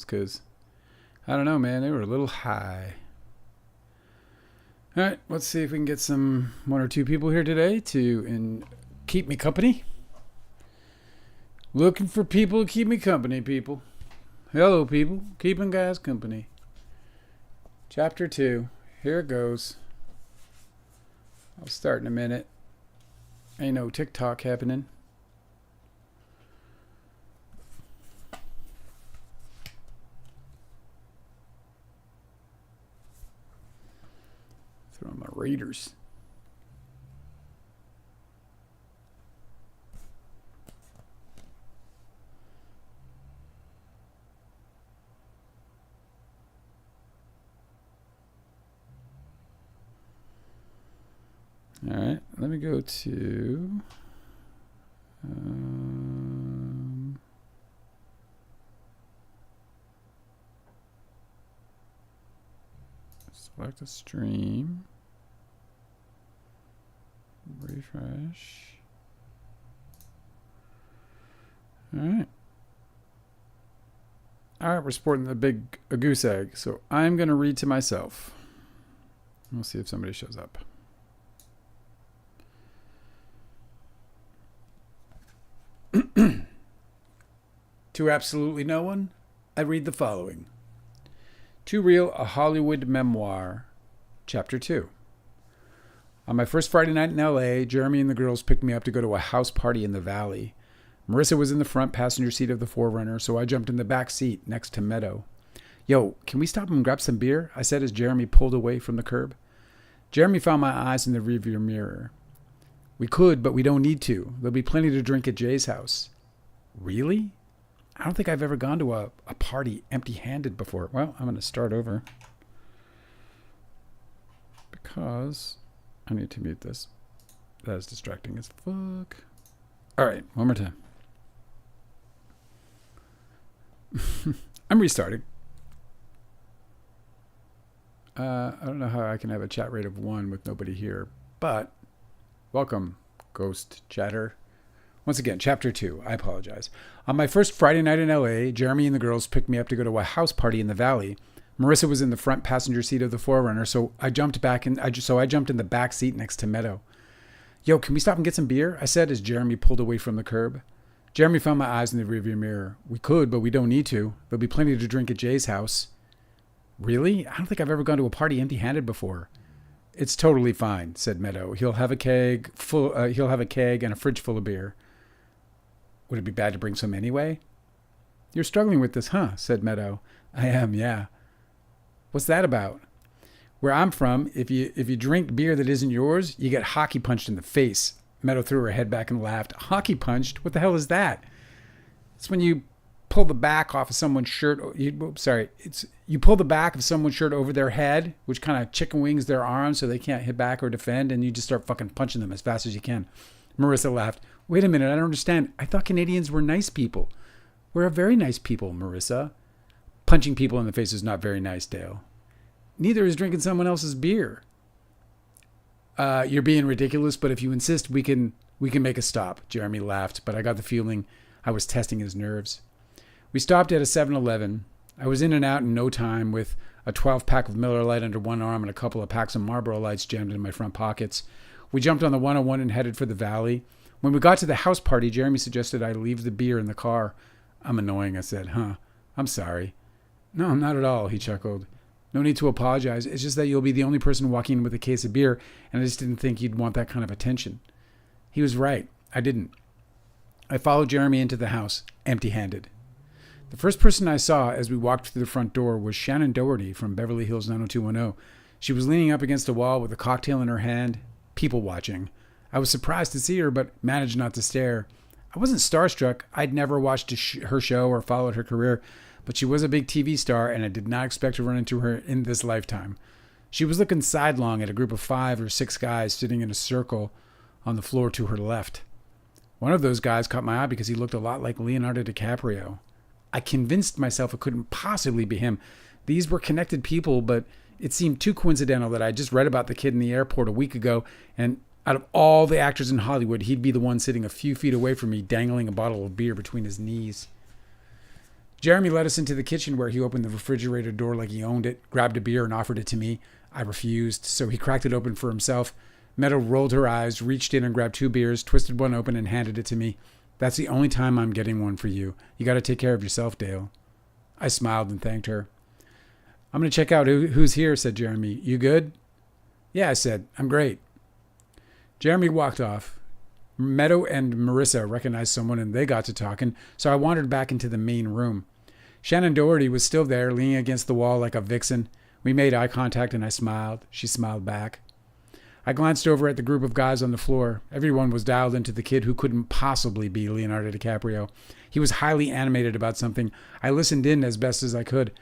because I don't know, man, they were a little high. All right, let's see if we can get one or two people here today to keep me company. Looking for people to keep me company, people. Hello, people. Keeping guys company. Chapter 2. Here it goes. I'll start in a minute. Ain't no TikTok happening. Throw on my Raiders. All right, let me go to select a stream, refresh. All right, we're sporting the big goose egg, so I'm going to read to myself. We'll see if somebody shows up. To absolutely no one, I read the following. Too Real, a Hollywood Memoir, Chapter 2. On my first Friday night in L.A., Jeremy and the girls picked me up to go to a house party in the Valley. Marissa was in the front passenger seat of the 4Runner, so I jumped in the back seat next to Meadow. Yo, can we stop and grab some beer? I said as Jeremy pulled away from the curb. Jeremy found my eyes in the rearview mirror. We could, but we don't need to. There'll be plenty to drink at Jay's house. Really? I don't think I've ever gone to a party empty-handed before. Well, I'm going to start over. Because I need to mute this. That is distracting as fuck. All right, one more time. I'm restarting. I don't know how I can have a chat rate of 1 with nobody here, but welcome, Ghost Chatter. Once again, Chapter 2. I apologize. On my first Friday night in L.A., Jeremy and the girls picked me up to go to a house party in the Valley. Marissa was in the front passenger seat of the 4Runner, so I jumped in the back seat next to Meadow. Yo, can we stop and get some beer? I said as Jeremy pulled away from the curb. Jeremy found my eyes in the rearview mirror. We could, but we don't need to. There'll be plenty to drink at Jay's house. Really? I don't think I've ever gone to a party empty-handed before. It's totally fine, said Meadow. He'll have a keg and a fridge full of beer. Would it be bad to bring some anyway? You're struggling with this, huh? Said Meadow. I am, yeah. What's that about? Where I'm from, if you drink beer that isn't yours, you get hockey punched in the face. Meadow threw her head back and laughed. Hockey punched? What the hell is that? It's when you pull the back off of someone's shirt. You pull the back of someone's shirt over their head, which kind of chicken wings their arms so they can't hit back or defend, and you just start fucking punching them as fast as you can. Marissa laughed. Wait a minute, I don't understand. I thought Canadians were nice people. We're a very nice people, Marissa. Punching people in the face is not very nice, Dale. Neither is drinking someone else's beer. You're being ridiculous, but if you insist, we can make a stop. Jeremy laughed, but I got the feeling I was testing his nerves. We stopped at a 7-Eleven. I was in and out in no time with a 12-pack of Miller Lite under one arm and a couple of packs of Marlboro Lights jammed in my front pockets. We jumped on the 101 and headed for the Valley. When we got to the house party, Jeremy suggested I leave the beer in the car. I'm annoying, I said. Huh, I'm sorry. No, not at all, he chuckled. No need to apologize. It's just that you'll be the only person walking in with a case of beer, and I just didn't think you'd want that kind of attention. He was right. I didn't. I followed Jeremy into the house, empty-handed. The first person I saw as we walked through the front door was Shannon Doherty from Beverly Hills 90210. She was leaning up against a wall with a cocktail in her hand, people watching. I was surprised to see her, but managed not to stare. I wasn't starstruck. I'd never watched her show or followed her career, but she was a big TV star, and I did not expect to run into her in this lifetime. She was looking sidelong at a group of 5 or 6 guys sitting in a circle on the floor to her left. One of those guys caught my eye because he looked a lot like Leonardo DiCaprio. I convinced myself it couldn't possibly be him. These were connected people, but it seemed too coincidental that I just read about the kid in the airport a week ago, and out of all the actors in Hollywood, he'd be the one sitting a few feet away from me, dangling a bottle of beer between his knees. Jeremy led us into the kitchen where he opened the refrigerator door like he owned it, grabbed a beer and offered it to me. I refused, so he cracked it open for himself. Meadow rolled her eyes, reached in and grabbed 2 beers, twisted one open and handed it to me. That's the only time I'm getting one for you. You got to take care of yourself, Dale. I smiled and thanked her. I'm going to check out who's here, said Jeremy. You good? Yeah, I said. I'm great. Jeremy walked off. Meadow and Marissa recognized someone and they got to talking, so I wandered back into the main room. Shannon Doherty was still there, leaning against the wall like a vixen. We made eye contact and I smiled. She smiled back. I glanced over at the group of guys on the floor. Everyone was dialed into the kid who couldn't possibly be Leonardo DiCaprio. He was highly animated about something. I listened in as best as I could.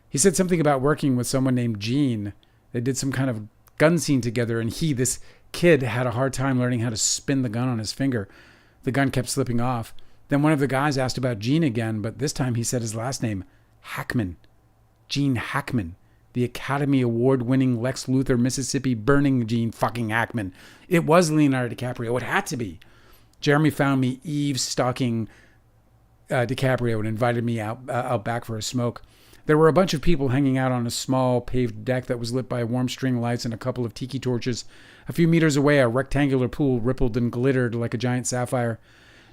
He said something about working with someone named Gene. They did some kind of gun scene together, and this kid, had a hard time learning how to spin the gun on his finger. The gun kept slipping off. Then one of the guys asked about Gene again, but this time he said his last name, Hackman. Gene Hackman. The Academy Award-winning Lex Luthor, Mississippi burning Gene fucking Hackman. It was Leonardo DiCaprio. It had to be. Jeremy found me eavestalking DiCaprio and invited me out back for a smoke. There were a bunch of people hanging out on a small paved deck that was lit by warm string lights and a couple of tiki torches. A few meters away, a rectangular pool rippled and glittered like a giant sapphire.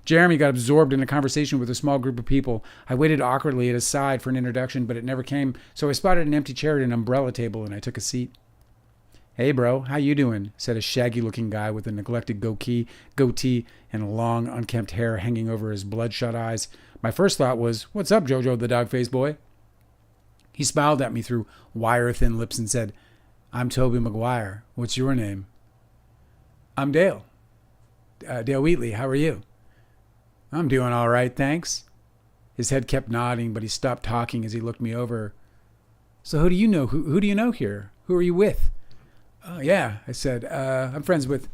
Jeremy got absorbed in a conversation with a small group of people. I waited awkwardly at his side for an introduction, but it never came, so I spotted an empty chair at an umbrella table, and I took a seat. Hey, bro, how you doing? Said a shaggy-looking guy with a neglected goatee and long, unkempt hair hanging over his bloodshot eyes. My first thought was, what's up, Jojo the dog-faced boy? He smiled at me through wire-thin lips and said, I'm Tobey Maguire. What's your name? I'm Dale. Dale Wheatley, how are you? I'm doing all right, thanks. His head kept nodding, but he stopped talking as he looked me over. So who do you know? Who do you know here? Who are you with? Oh, yeah, I said. I'm friends with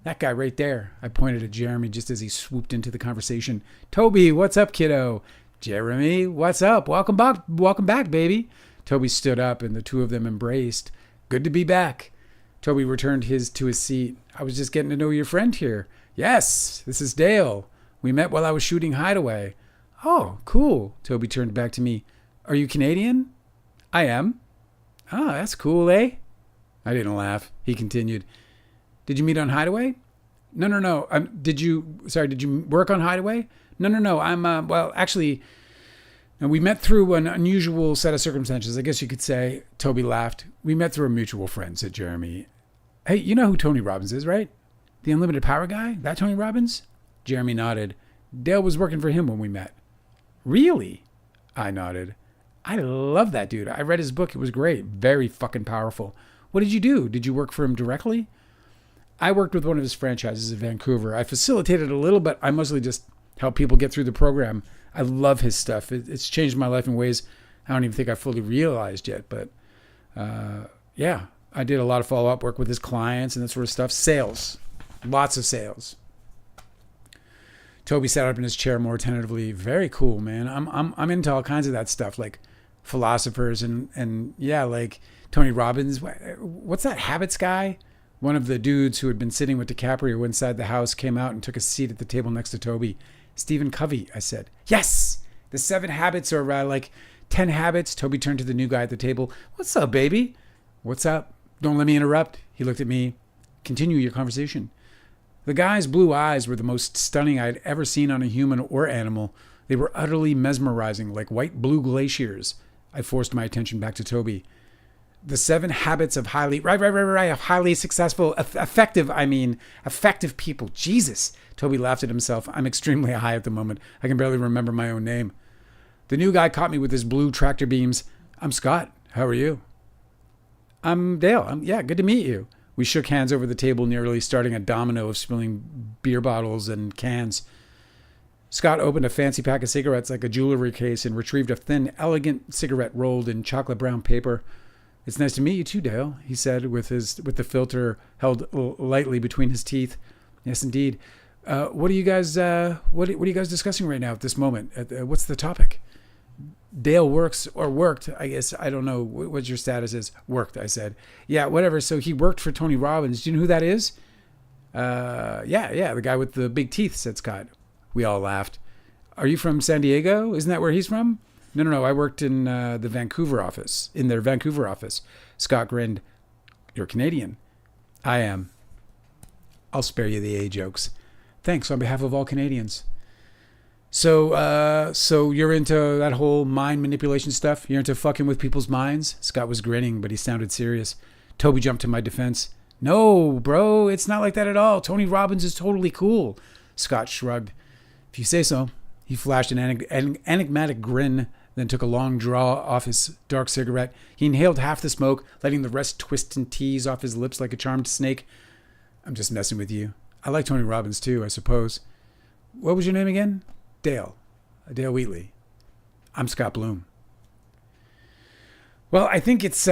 that guy right there. I pointed at Jeremy just as he swooped into the conversation. Toby, what's up, kiddo? Jeremy, what's up? Welcome back, baby. Toby stood up, and the two of them embraced. Good to be back. Toby returned to his seat. I was just getting to know your friend here. Yes, this is Dale. We met while I was shooting Hideaway. Oh, cool. Toby turned back to me. Are you Canadian? I am. Oh, that's cool, eh? I didn't laugh. He continued. Did you meet on Hideaway? No. Did you work on Hideaway? No. Actually, we met through an unusual set of circumstances, I guess you could say. Toby laughed. We met through a mutual friend, said Jeremy. Hey, you know who Tony Robbins is, right? The Unlimited Power guy? That Tony Robbins? Jeremy nodded. Dale was working for him when we met. Really? I nodded. I love that dude. I read his book. It was great. Very fucking powerful. What did you do? Did you work for him directly? I worked with one of his franchises in Vancouver. I facilitated a little, but I mostly just helped people get through the program. I love his stuff. It's changed my life in ways I don't even think I fully realized yet. But yeah, I did a lot of follow-up work with his clients and that sort of stuff. Sales. Lots of sales. Toby sat up in his chair more tentatively. Very cool, man. I'm into all kinds of that stuff, like philosophers and yeah, like Tony Robbins. What's that Habits guy? One of the dudes who had been sitting with DiCaprio inside the house came out and took a seat at the table next to Toby. Stephen Covey, I said. Yes! The 7 habits or like 10 habits. Toby turned to the new guy at the table. What's up, baby? What's up? Don't let me interrupt. He looked at me. Continue your conversation. The guy's blue eyes were the most stunning I'd ever seen on a human or animal. They were utterly mesmerizing, like white blue glaciers. I forced my attention back to Toby. The 7 habits of highly successful, effective people. Jesus. Toby laughed at himself. I'm extremely high at the moment. I can barely remember my own name. The new guy caught me with his blue tractor beams. I'm Scott. How are you? I'm Dale. Yeah, good to meet you. We shook hands over the table, nearly starting a domino of spilling beer bottles and cans. Scott opened a fancy pack of cigarettes like a jewelry case and retrieved a thin, elegant cigarette rolled in chocolate brown paper. It's nice to meet you too, Dale, he said with the filter held lightly between his teeth. Yes, indeed. What are you guys discussing right now at this moment? What's the topic? Dale works or worked, I guess. I don't know what your status is. Worked, I said. Yeah, whatever. So he worked for Tony Robbins. Do you know who that is? Yeah, the guy with the big teeth, said Scott. We all laughed. Are you from San Diego? Isn't that where he's from? No. I worked in the Vancouver office, in their Vancouver office. Scott grinned. You're Canadian. I am. I'll spare you the A jokes. Thanks on behalf of all Canadians. So you're into that whole mind manipulation stuff? You're into fucking with people's minds? Scott was grinning, but he sounded serious. Toby jumped to my defense. No, bro, it's not like that at all. Tony Robbins is totally cool. Scott shrugged. If you say so. He flashed an enigmatic grin, then took a long draw off his dark cigarette. He inhaled half the smoke, letting the rest twist and tease off his lips like a charmed snake. I'm just messing with you. I like Tony Robbins too, I suppose. What was your name again? Dale Wheatley. I'm Scott Bloom. Well, I think it's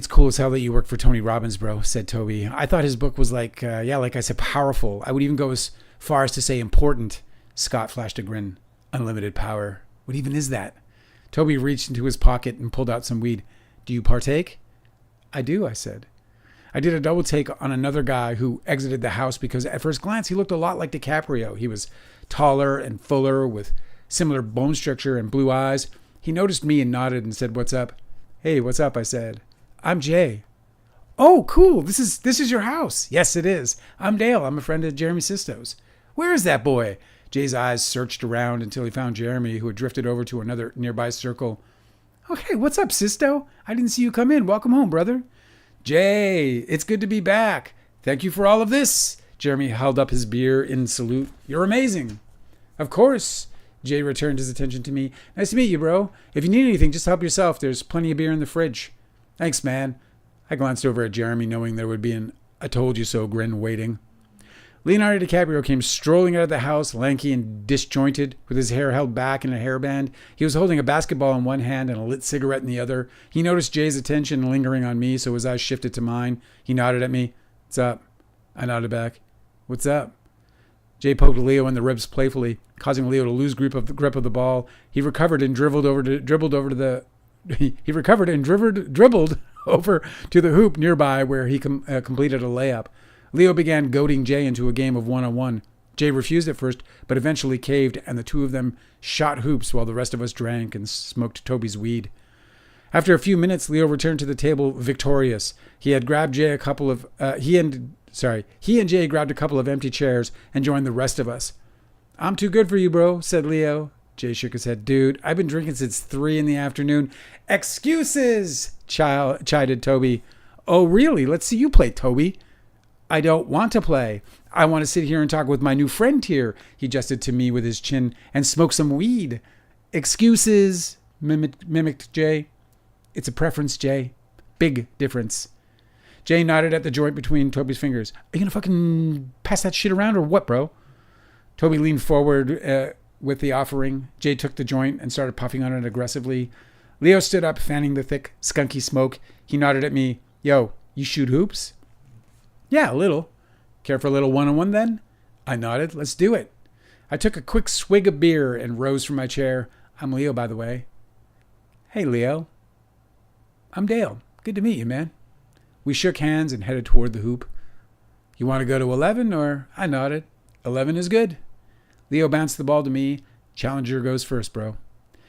cool as hell that you work for Tony Robbins, bro, said Toby. I thought his book was like I said, powerful. I would even go as far as to say important. Scott flashed a grin. Unlimited power. What even is that? Toby reached into his pocket and pulled out some weed. Do you partake? I do, I said. I did a double take on another guy who exited the house because at first glance he looked a lot like DiCaprio. He was taller and fuller with similar bone structure and blue eyes. He noticed me and nodded and said, "What's up?" "Hey, what's up?" I said. "I'm Jay." "Oh, cool. This is your house." "Yes, it is. I'm Dale. I'm a friend of Jeremy Sisto's." "Where is that boy?" Jay's eyes searched around until he found Jeremy, who had drifted over to another nearby circle. "Okay, what's up, Sisto? I didn't see you come in. Welcome home, brother." "Jay, it's good to be back. Thank you for all of this." Jeremy held up his beer in salute. "You're amazing." "Of course." Jay returned his attention to me. "Nice to meet you, bro. If you need anything, just help yourself. There's plenty of beer in the fridge." "Thanks, man." I glanced over at Jeremy, knowing there would be an "I told you so" grin waiting. Leonardo DiCaprio came strolling out of the house, lanky and disjointed, with his hair held back in a hairband. He was holding a basketball in one hand and a lit cigarette in the other. He noticed Jay's attention lingering on me, so his eyes shifted to mine. He nodded at me. "What's up?" I nodded back. "What's up?" Jay poked Leo in the ribs playfully, causing Leo to lose grip of the ball. He recovered and dribbled over to the hoop nearby where he completed a layup. Leo began goading Jay into a game of one-on-one. Jay refused at first, but eventually caved, and the two of them shot hoops while the rest of us drank and smoked Toby's weed. After a few minutes, Leo returned to the table victorious. He and Jay grabbed a couple of empty chairs and joined the rest of us. "I'm too good for you, bro," said Leo. Jay shook his head. "Dude, I've been drinking since 3 p.m. "Excuses!" chided Toby. "Oh, really? Let's see you play, Toby." "I don't want to play. I want to sit here and talk with my new friend here." He gestured to me with his chin, "and smoke some weed." "Excuses," mimicked Jay. "It's a preference, Jay. Big difference." Jay nodded at the joint between Toby's fingers. "Are you going to fucking pass that shit around or what, bro?" Toby leaned forward with the offering. Jay took the joint and started puffing on it aggressively. Leo stood up, fanning the thick, skunky smoke. He nodded at me. "Yo, you shoot hoops?" "Yeah, a little." "Care for a little one-on-one then?" I nodded. "Let's do it." I took a quick swig of beer and rose from my chair. "I'm Leo, by the way." "Hey, Leo." "I'm Dale. Good to meet you, man." We shook hands and headed toward the hoop. "You want to go to 11 or?" I nodded. 11 is good." Leo bounced the ball to me. "Challenger goes first, bro."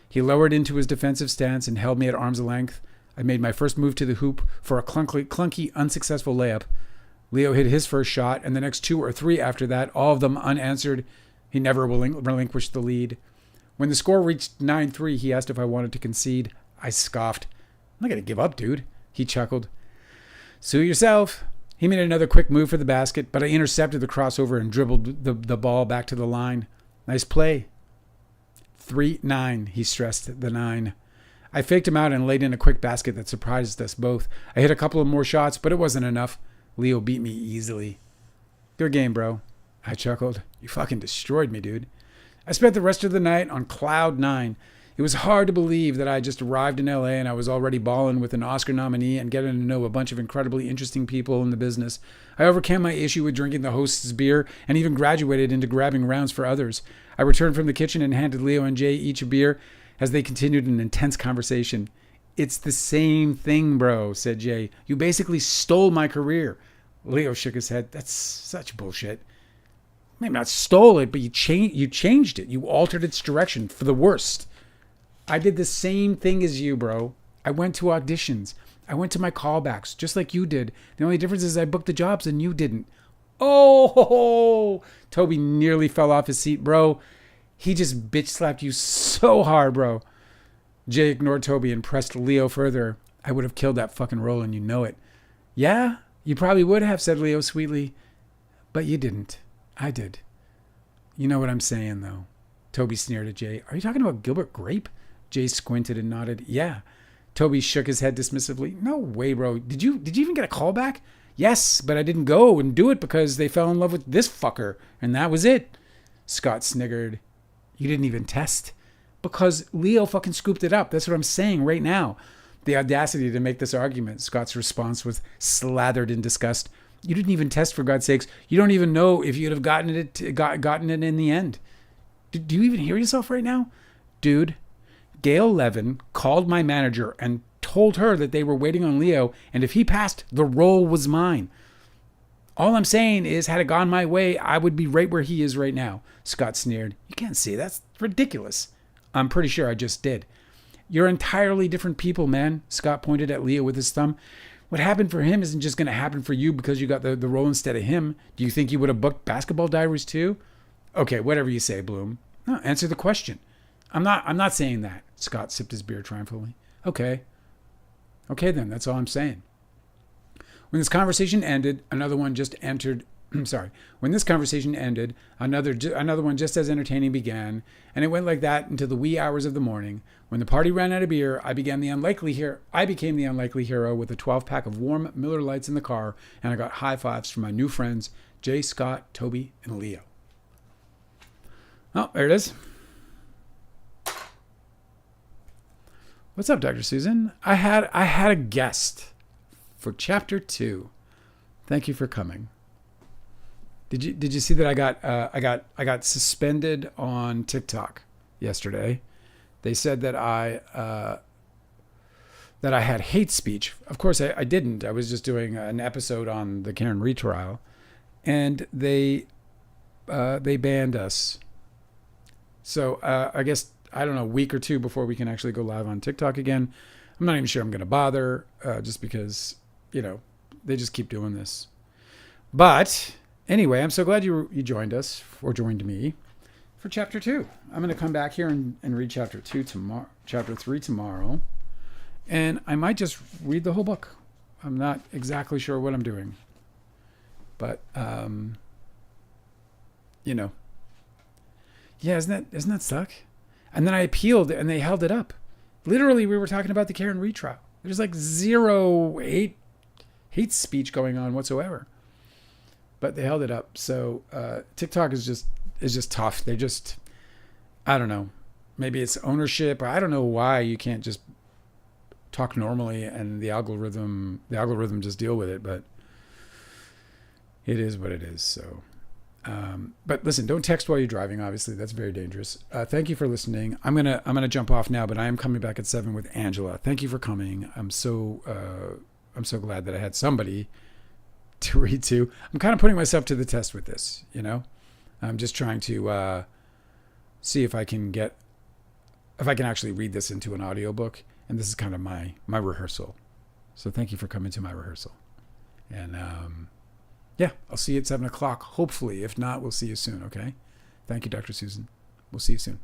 He lowered into his defensive stance and held me at arm's length. I made my first move to the hoop for a clunky, unsuccessful layup. Leo hit his first shot, and the next 2 or 3 after that, all of them unanswered. He never relinquished the lead. When the score reached 9-3, he asked if I wanted to concede. I scoffed. "I'm not going to give up, dude." He chuckled. "Sue yourself." He made another quick move for the basket, but I intercepted the crossover and dribbled the ball back to the line. "Nice play." 3-9, he stressed the 9. I faked him out and laid in a quick basket that surprised us both. I hit a couple of more shots, but it wasn't enough. Leo beat me easily. "Good game, bro." I chuckled. "You fucking destroyed me, dude." I spent the rest of the night on cloud 9. It was hard to believe that I had just arrived in LA and I was already balling with an Oscar nominee and getting to know a bunch of incredibly interesting people in the business. I overcame my issue with drinking the host's beer and even graduated into grabbing rounds for others. I returned from the kitchen and handed Leo and Jay each a beer as they continued an intense conversation. "It's the same thing, bro," said Jay. "You basically stole my career." Leo shook his head. "That's such bullshit." "Maybe not stole it, but you changed it. You altered its direction for the worst." I did the same thing as you, bro. I went to auditions. I went to my callbacks, just like you did. The only difference is I booked the jobs and you didn't. Oh, Toby nearly fell off his seat, bro. He just bitch slapped you so hard, bro. Jay ignored Toby and pressed Leo further. I would have killed that fucking role and you know it. Yeah, you probably would have, said Leo sweetly. But you didn't. I did. You know what I'm saying, though. Toby sneered at Jay. Are you talking about Gilbert Grape? Jay squinted and nodded. Yeah. Toby shook his head dismissively. No way, bro. Did you even get a call back? Yes, but I didn't go and do it because they fell in love with this fucker. And that was it. Scott sniggered. You didn't even test? Because Leo fucking scooped it up. That's what I'm saying right now. The audacity to make this argument. Scott's response was slathered in disgust. You didn't even test, for God's sakes. You don't even know if you'd have gotten it in the end. Do you even hear yourself right now? Dude, Gail Levin called my manager and told her that they were waiting on Leo, and if he passed, the role was mine. All I'm saying is, had it gone my way, I would be right where he is right now. Scott sneered. You can't see. That's ridiculous. I'm pretty sure I just did. You're entirely different people, man. Scott pointed at Leo with his thumb. What happened for him isn't just going to happen for you because you got the role instead of him. Do you think you would have booked Basketball Diaries too? Okay, whatever you say, Bloom. No, answer the question. I'm not saying that. Scott sipped his beer triumphantly. Okay then, that's all I'm saying. When this conversation ended, another one just entered. When this conversation ended, another one just as entertaining began, and it went like that until the wee hours of the morning. When the party ran out of beer, I became the unlikely hero with a 12-pack of warm Miller Lights in the car, and I got high fives from my new friends, Jay, Scott, Toby, and Leo. Oh, there it is. What's up, Dr. Susan? I had a guest for chapter 2. Thank you for coming. Did you see that I got suspended on TikTok yesterday? They said that I had hate speech. Of course, I didn't. I was just doing an episode on the Karen retrial, and they banned us. So I guess, I don't know, a week or two before we can actually go live on TikTok again. I'm not even sure I'm going to bother, just because, they just keep doing this. But anyway, I'm so glad you joined us, or joined me, for chapter 2. I'm going to come back here and read chapter 3 tomorrow. And I might just read the whole book. I'm not exactly sure what I'm doing. But, yeah, isn't that suck? And then I appealed and they held it up. Literally, we were talking about the Karen retrial. There's like zero hate speech going on whatsoever. But they held it up. So TikTok is just tough. They just, I don't know. Maybe it's ownership. I don't know why you can't just talk normally and the algorithm just deal with it. But it is what it is. So. But listen, don't text while you're driving. Obviously, that's very dangerous. Thank you for listening. I'm gonna jump off now, but I am coming back at 7 with Angela. Thank you for coming. I'm so glad that I had somebody to read to. I'm kind of putting myself to the test with this. I'm just trying to see if I can actually read this into an audiobook, and this is kind of my rehearsal. So thank you for coming to my rehearsal, and yeah, I'll see you at 7 o'clock, hopefully. If not, we'll see you soon, okay? Thank you, Dr. Susan. We'll see you soon.